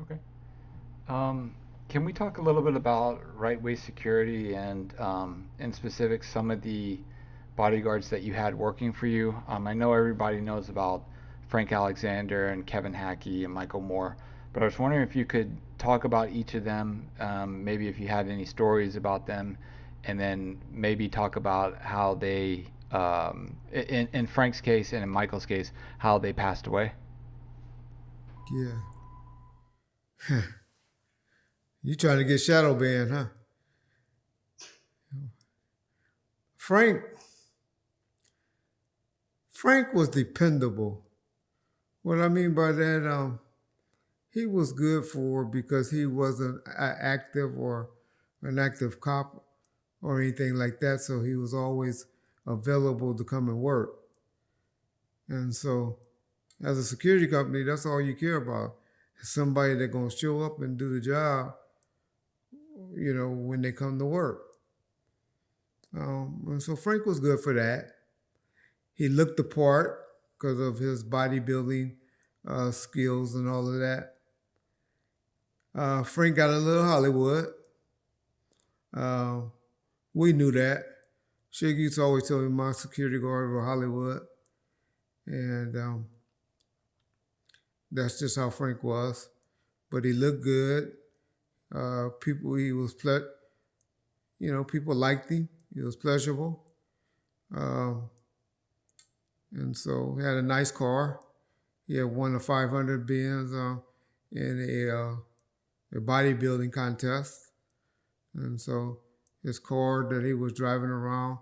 Okay. Um, can we talk a little bit about right way security and in specific some of the bodyguards that you had working for you? I know everybody knows about Frank Alexander and Kevin Hackey and Michael Moore, but I was wondering if you could talk about each of them, maybe if you had any stories about them, and then maybe talk about how they, in Frank's case and in Michael's case, how they passed away. Yeah. You trying to get shadow banned, huh? Frank Frank was dependable. What I mean by that, he was good for because he wasn't active or an active cop or anything like that. So he was always available to come and work. And so, as a security company, that's all you care about. Somebody that's gonna show up and do the job, when they come to work. And so Frank was good for that. He looked the part because of his bodybuilding skills and all of that. Frank got a little Hollywood. Uh, we knew that. Shig used to always tell me my security guard were Hollywood, and that's just how Frank was. But he looked good. People, people liked him. He was pleasurable, and so he had a nice car. He had won a 500 Benz in a bodybuilding contest, and so his car that he was driving around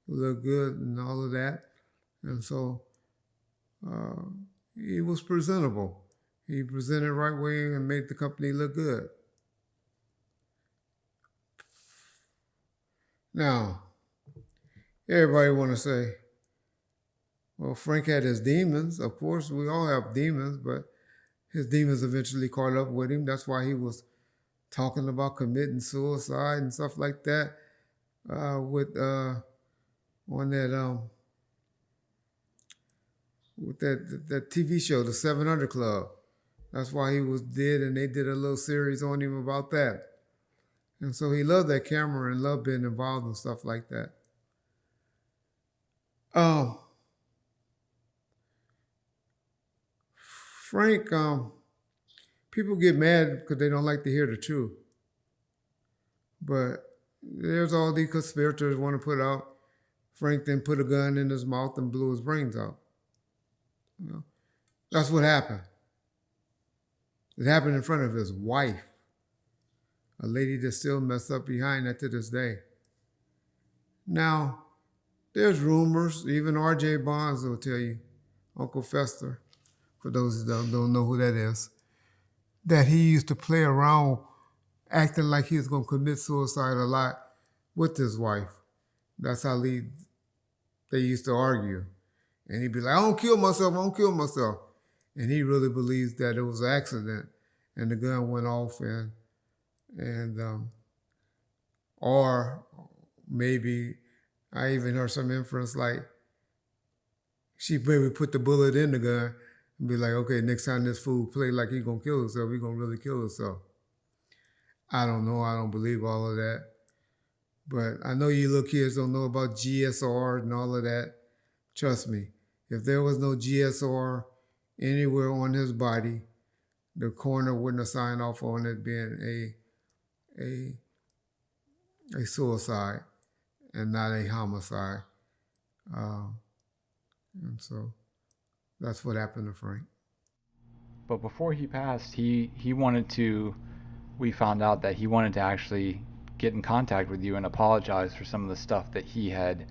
looked good and all of that, and so uh, he was presentable. He presented right way and made the company look good. Now, everybody want to say, well, Frank had his demons. Of course, we all have demons, but his demons eventually caught up with him. That's why he was talking about committing suicide and stuff like that with on that TV show, The 700 Club. That's why he was dead, and they did a little series on him about that. And so he loved that camera and loved being involved and stuff like that. Um, Frank, people get mad because they don't like to hear the truth. But there's all these conspirators want to put out Frank then put a gun in his mouth and blew his brains out. You know? That's what happened. It happened in front of his wife, a lady that's still messed up behind that to this day. Now, there's rumors, even R.J. Bonds will tell you, Uncle Fester, for those who don't know who that is, that he used to play around acting like he was going to commit suicide a lot with his wife. That's how they used to argue. And he'd be like, I don't kill myself, I don't kill myself. And he really believes that it was an accident and the gun went off and or maybe I even heard some inference like she maybe put the bullet in the gun and be like, okay, next time this fool play like he gonna kill himself, he gonna really kill himself. I don't know, I don't believe all of that. But I know you little kids don't know about GSR and all of that. Trust me, if there was no GSR anywhere on his body, the coroner wouldn't have signed off on it being a suicide and not a homicide. Um, and so that's what happened to Frank. But before he passed, he wanted to. We found out that he wanted to actually get in contact with you and apologize for some of the stuff that he had,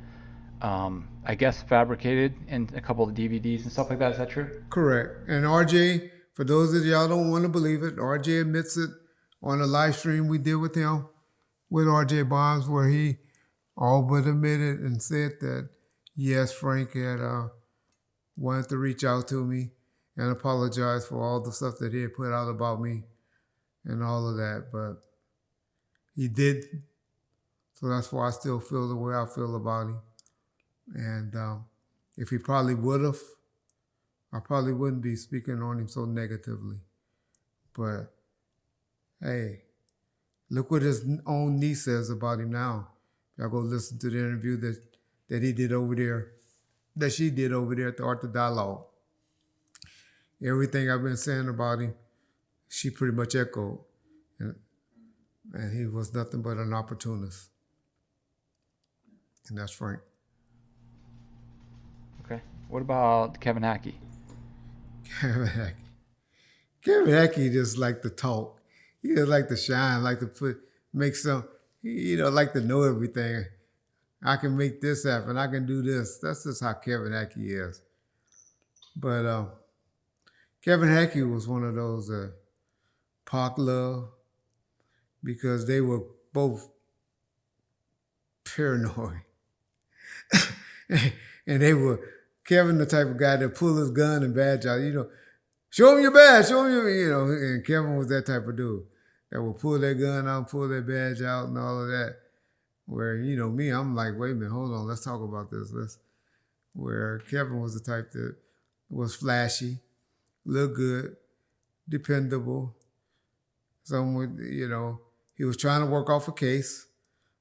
I guess, fabricated in a couple of DVDs and stuff like that. Is that true? Correct. And RJ, for those of y'all don't want to believe it, RJ admits it on a live stream we did with him, with RJ Bonds, where he all but admitted and said that, yes, Frank had wanted to reach out to me and apologize for all the stuff that he had put out about me and all of that. But he did. So that's why I still feel the way I feel about him. And if he probably would have, I probably wouldn't be speaking on him so negatively. But Hey, look what his own niece says about him now. Y'all go listen to the interview that he did over there, that she did over there at the Art of Dialogue. Everything I've been saying about him, she pretty much echoed. And he was nothing but an opportunist. And that's Frank. Okay. What about Kevin Hackey? Kevin Hackey. Kevin Hackey just like to talk. He just like to shine, like to make some, like to know everything. I can make this happen. I can do this. That's just how Kevin Hackey is. But Kevin Hackey was one of those Pac loved because they were both paranoid. And they were, Kevin the type of guy that pull his gun and badge out, show him your badge, show him your, and Kevin was that type of dude that would pull their gun out, pull their badge out and all of that. Where, me, I'm like, wait a minute, hold on, let's talk about this. Where Kevin was the type that was flashy, looked good, dependable. Someone, he was trying to work off a case.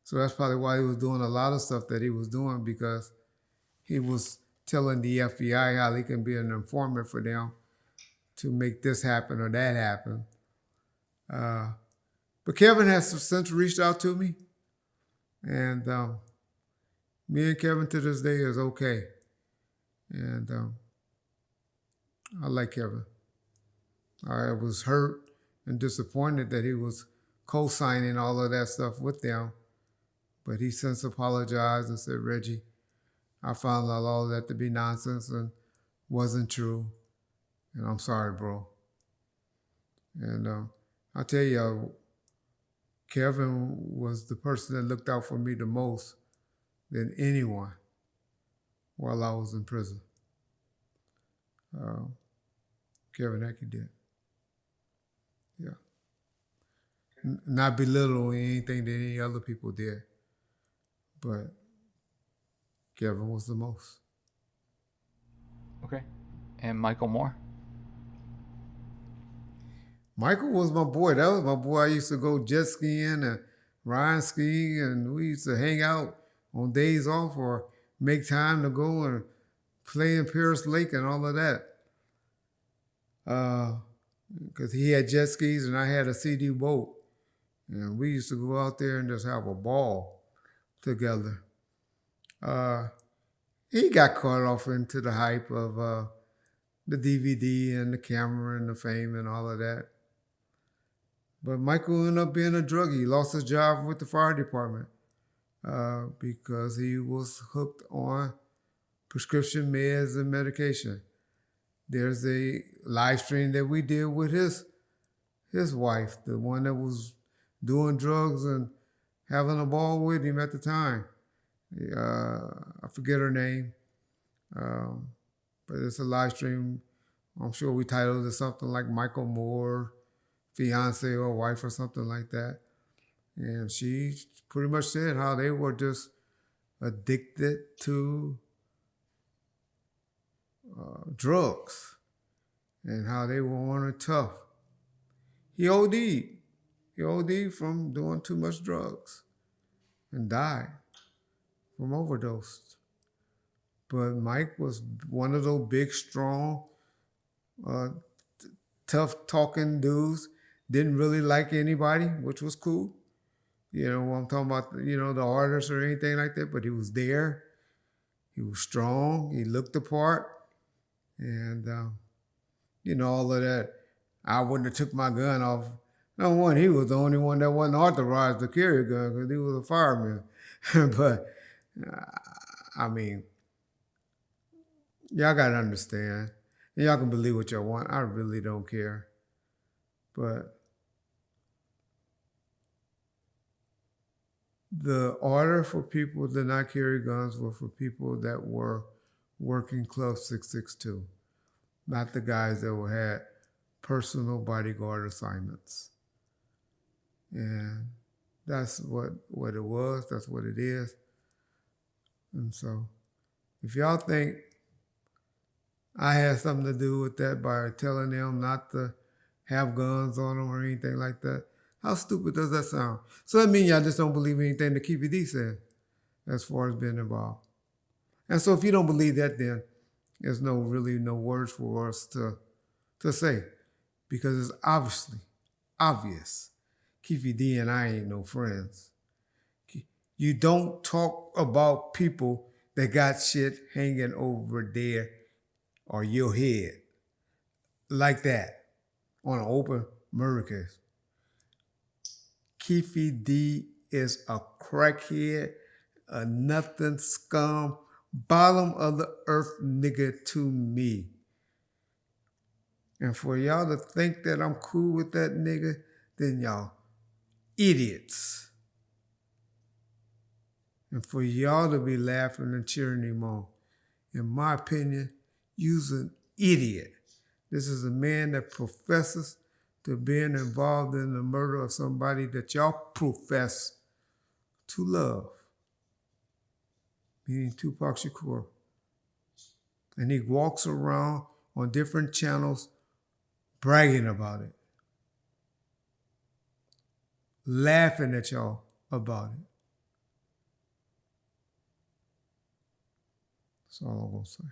So that's probably why he was doing a lot of stuff that he was doing, because he was telling the FBI how he can be an informant for them to make this happen or that happen. But Kevin has since reached out to me. And me and Kevin to this day is okay. And I like Kevin. I was hurt and disappointed that he was co-signing all of that stuff with them. But he since apologized and said, Reggie, I found out all of that to be nonsense and wasn't true. And I'm sorry, bro. And I tell you, Kevin was the person that looked out for me the most than anyone while I was in prison. Kevin Hackey did. Yeah. Not belittling anything that any other people did, but Kevin was the most. Okay. And Michael Moore? Michael was my boy. That was my boy. I used to go jet skiing and ride skiing, and we used to hang out on days off or make time to go and play in Paris Lake and all of that. Because he had jet skis and I had a CD boat. And we used to go out there and just have a ball together. He got caught off into the hype of the DVD and the camera and the fame and all of that. But Michael ended up being a druggie. He lost his job with the fire department because he was hooked on prescription meds and medication. There's a live stream that we did with his wife, the one that was doing drugs and having a ball with him at the time. I forget her name, but it's a live stream. I'm sure we titled it something like Michael Moore, fiance or wife or something like that. And she pretty much said how they were just addicted to drugs and how they were on it tough. He OD'd. He OD'd from doing too much drugs and died from overdose. But Mike was one of those big, strong, tough talking dudes. Didn't really like anybody, which was cool. I'm talking about, the artists or anything like that, but he was there. He was strong. He looked the part. And, all of that. I wouldn't have took my gun off. Number one, he was the only one that wasn't authorized to carry a gun because he was a fireman. But, I mean, y'all got to understand. And y'all can believe what y'all want. I really don't care. But the order for people to not carry guns were for people that were working Club 662, not the guys that had personal bodyguard assignments. And that's what it was. That's what it is. And so if y'all think I had something to do with that by telling them not to have guns on them or anything like that, How stupid does that sound? So that means y'all just don't believe anything that Keffe D said as far as being involved. And so if you don't believe that, then there's really no words for us to say, because it's obvious. Keffe D and I ain't no friends. You don't talk about people that got shit hanging over there or your head like that on an open murder case. Keffe D is a crackhead, a nothing scum, bottom of the earth nigga to me. And for y'all to think that I'm cool with that nigga, then y'all idiots. And for y'all to be laughing and cheering him on, in my opinion, you's an idiot. This is a man that professes to being involved in the murder of somebody that y'all profess to love, meaning Tupac Shakur. And he walks around on different channels bragging about it, laughing at y'all about it. That's all I'm going to say.